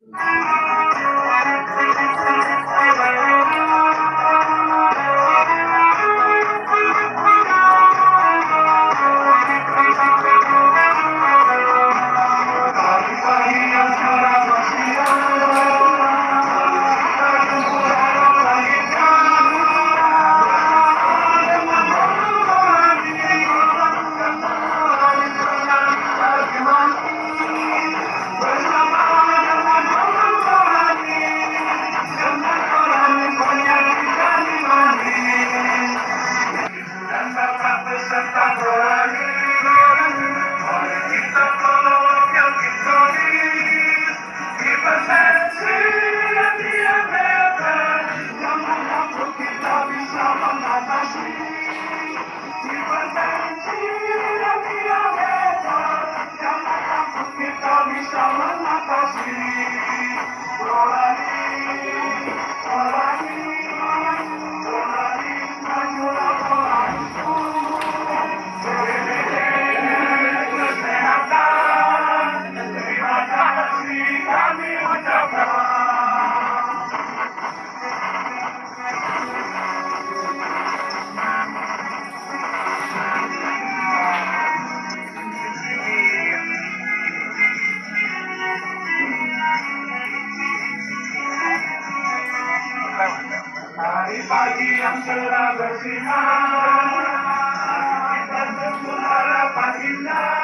Hari pagi yang cerah bersinar, kita sembun harapan indah.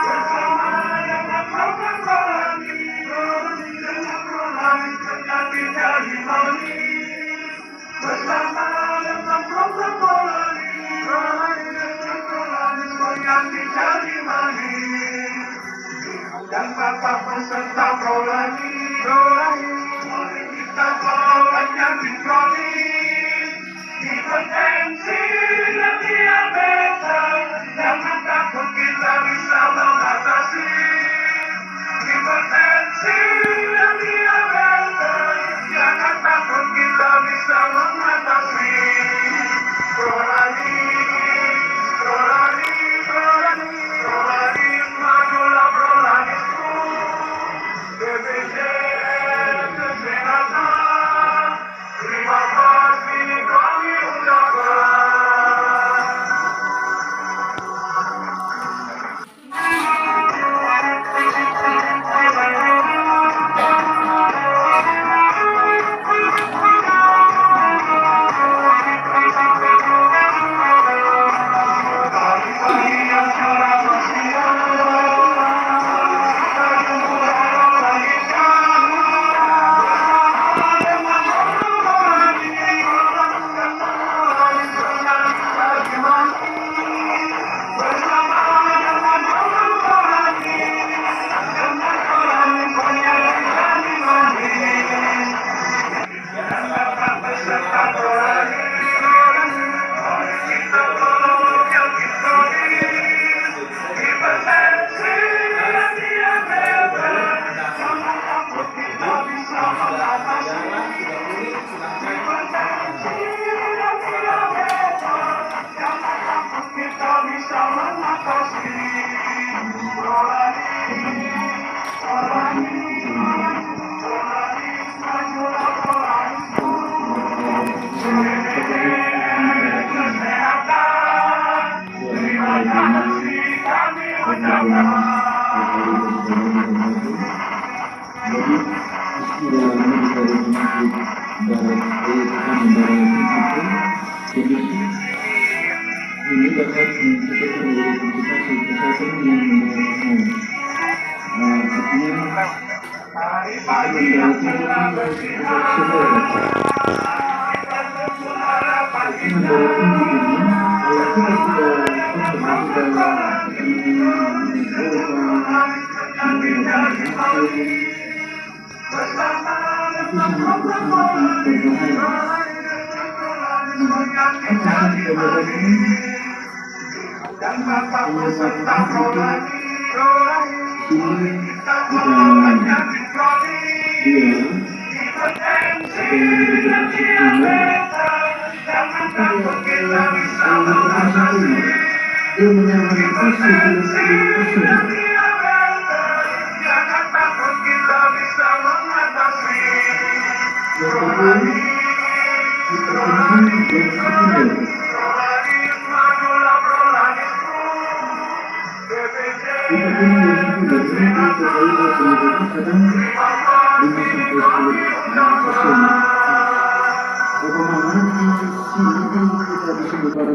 Bersama dengan program Kolani, dengan program terjadi dari manis. Bersama dengan program Kolani, dengan program terjadi dari manis. Dan Bapak peserta Kolani, mari kita bawa yang sinkronis, hipertensi dan diabetes, jangan takut kita bisa mengatasi. Hipertensi dan diabetes, jangan takut kita bisa mengatasi. Kolani, Kolani, Kolani, Kolani, majulah Kolaniku, BPJS Kesehatan, terima kasih kami ucapkan. Pagi-pagi yang cerah bersinar, kita jemput harapan indah. Bersama dengan program Kolani, terjadi manis. Bersama dengan program Kolani, dengan Kolani terjadi manis. Dan Bapak peserta Kolani, mari kita tolong yang sinkronis. Hipertensi dan diabetes, jangan takut kita bisa mengatasi. Hipertensi dan diabetes, jangan takut kita bisa mengatasi. Kolani, Kolani, Kolani, majulah Kolaniku. BPJS Kesehatan, terima kasih kami ucapkan. Jadi istilahnya dari masjid ini dapat menciptakan identifikasi kesehatan yang mendalam. Artinya Pagi-pagi yang cerah bersinar, kita sembun harapan indah. Terjadi dari manis. Bersama dengan program Kolani, dengan Kolani terjadi manis. Dan Bapak peserta Kolani, kita bawa yang sinkronis. Hipertensi dan diabetes, jangan takut kita bisa mengatasi. Hipertensi dan diabetes, jangan takut kita bisa kedua, hipertensi dan sekunder. Hipertensi dan sekunder ini diketahui penyebabnya kadang 5 sampai 10%.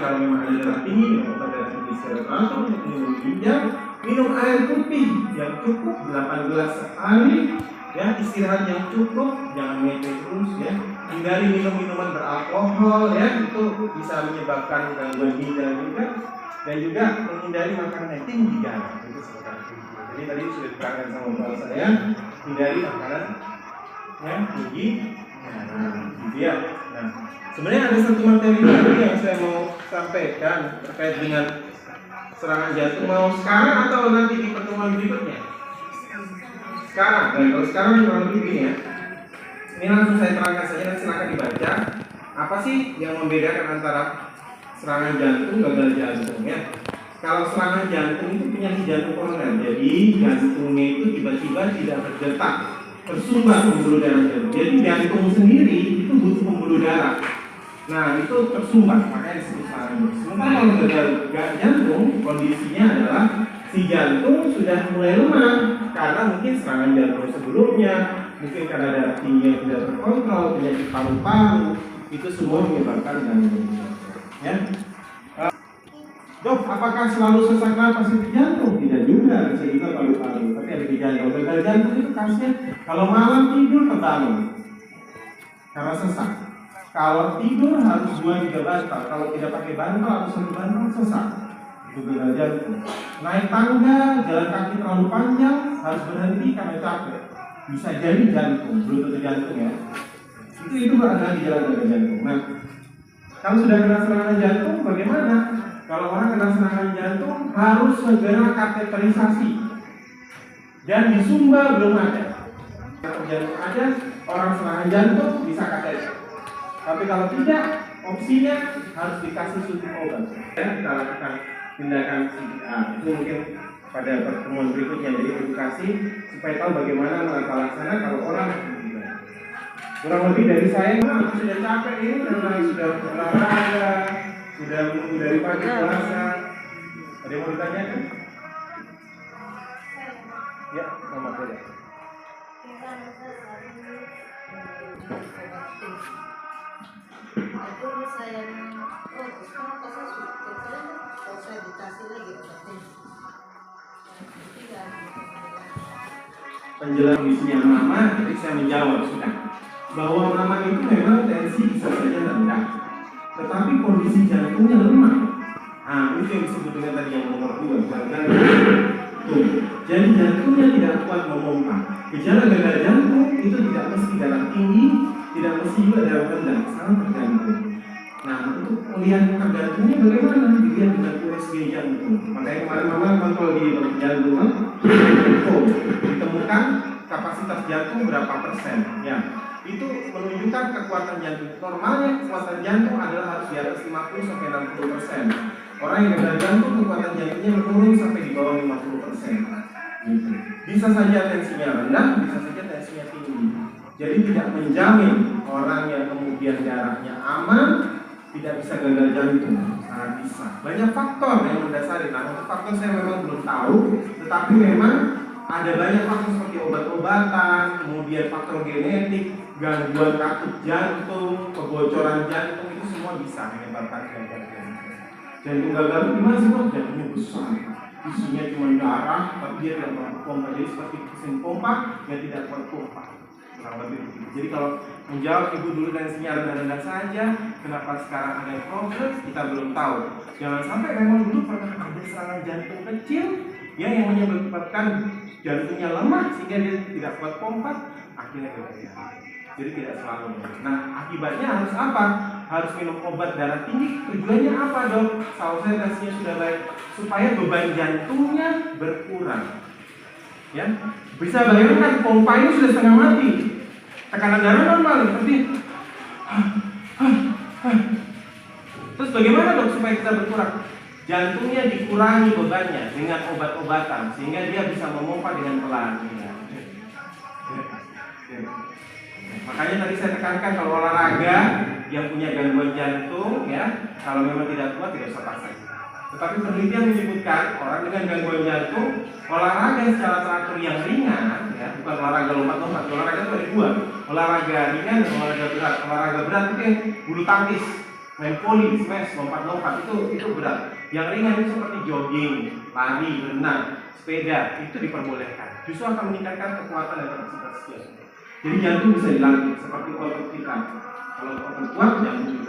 Bagaimana sini kita bisa berparakan minum air putih yang cukup 8 gelas sehari, ya, istirahat yang cukup, jangan ngepet terus, ya, hindari minum-minuman beralkohol, ya, itu bisa menyebabkan gangguan ginjal juga, dan juga menghindari makanan yang tinggi garam, itu seperti itu. Jadi tadi sudah diterangkan sama bapak saya, hindari makanan yang tinggi garam, gitu ya. Nah, sebenarnya ada satu materi lagi yang saya mau sampaikan terkait dengan serangan jantung. Mau sekarang atau nanti di pertemuan berikutnya? Sekarang. Baik, kalau sekarang kurang lebih begini ya. Ini langsung saya terangkan saja dan silakan dibaca. Apa sih yang membedakan antara serangan jantung, gagal jantung, ya? Kalau serangan jantung itu penyakit jantung koroner. Jadi jantungnya itu tiba-tiba tidak berdetak, tersumbat pembuluh darah jantung. Jadi jantung sendiri itu butuh pembuluh darah. Nah, itu tersumbat, makanya disebut serangan jantung. Sementara kalau gagal jantung, kondisinya adalah si jantung sudah mulai lemah karena mungkin serangan jantung sebelumnya, mungkin karena darah tinggi yang tidak terkontrol, penyakit paru-paru, itu semua menyebabkan gangguan jantung. Ya. Dok, apakah selalu sesak napas itu jantung? Tidak juga, bisa juga paru-paru, tapi ada di jantung. Gagal jantung itu kasusnya kalau malam tidur terbangun karena sesak. Kalau tidur harus 2-3 bantal, kalau tidak pakai bantal atau 1 bantal sesak. Itu gagal jantung. Naik tangga, jalan kaki terlalu panjang, harus berhenti karena capek. Bisa jadi jantung, belum tentu jantung ya. Itu adalah gejala gagal jantung. Nah, kalau sudah kena serangan jantung, bagaimana? Kalau orang kena serangan jantung harus segera kateterisasi dan di Sumba belum ada. jantung ada, orang serangan jantung bisa KTP. Tapi kalau tidak, opsinya harus dikasih suntik obat. Dan kita lakukan tindakan CPR. Itu mungkin pada pertemuan berikutnya, jadi edukasi supaya tahu bagaimana menata laksana kalau orang kurang lebih dari saya sudah capek ini karena sudah olahraga, sudah menunggu dari pagi puasa. Ada yang mau ditanyakan? Ya, Mama boleh. Aku saya kenapa saya dikasih lagi obatnya. Penjelasan kondisinya Mama, jadi saya menjawab sudah bahwa Mama itu memang tensi bisa saja rendah, tetapi kondisi jantungnya lemah. Nah, itu yang disebut dengan tadi yang nomor 2, gagal jantung. Jadi jantungnya tidak kuat memompa. Gejala gagal jantung itu tidak mesti darah tinggi, tidak mesti juga darah rendah, sangat tergantung. Nah, untuk melihat tergantungnya bagaimana? Dilihat dengan USG jantung. Makanya kemarin Mama kontrol di jantung, ditemukan kapasitas jantung berapa persen. Ya, itu menunjukkan kekuatan jantung. Normalnya kekuatan jantung adalah harus di atas 50 sampai 60%. Orang yang gagal jantung kekuatan jantungnya menurun sampai di bawah 50%. Gitu. Bisa saja tensinya rendah, bisa saja tensinya tinggi. Jadi tidak menjamin orang yang kemudian darahnya aman tidak bisa gagal jantung. Sangat bisa. Banyak faktor yang mendasari. Nah, untuk faktor saya memang belum tahu, tetapi memang ada banyak faktor seperti obat-obatan, kemudian faktor genetik, gangguan katup jantung, kebocoran jantung, itu semua bisa menyebabkan gagal jantung. Jantung gagal itu gimana sih Dok? Jantungnya besar, isinya cuma darah, tapi dia tidak mampu pompa. Jadi seperti mesin pompa, dia tidak kuat pompa. Jadi kalau menjawab Ibu dulu tensinya rendah-rendah saja, kenapa sekarang ada progres, kita belum tahu. Jangan sampai memang dulu pernah ada serangan jantung kecil yang menyebabkan jantungnya lemah sehingga dia tidak kuat pompa, akhirnya gagal. Jadi tidak selalu. Nah, akibatnya harus apa? Harus minum obat darah tinggi. Tujuannya apa Dok? Kalau saya tensinya sudah baik, supaya beban jantungnya berkurang. Ya, bisa bayangkan pompa ini sudah setengah mati. Tekanan darah normal, tapi terus bagaimana Dok supaya kita berkurang? Jantungnya dikurangi bebannya dengan obat-obatan sehingga dia bisa memompa dengan pelan. Makanya tadi saya tekankan kalau olahraga yang punya gangguan jantung, ya, kalau memang tidak kuat tidak usah paksa. Tetapi penelitian menyebutkan orang dengan gangguan jantung olahraga secara teratur yang ringan, ya, bukan olahraga lompat-lompat. Olahraga itu ada dua, olahraga ringan dan olahraga berat. Olahraga berat itu yang bulu tangkis, main voli, smash, lompat-lompat itu berat. Yang ringan itu seperti jogging, lari, berenang, sepeda itu diperbolehkan. Justru akan meningkatkan kekuatan dan kapasitas jantung. Jadi jantung bisa dilatih seperti otot kita. Kalau otot kuat jantung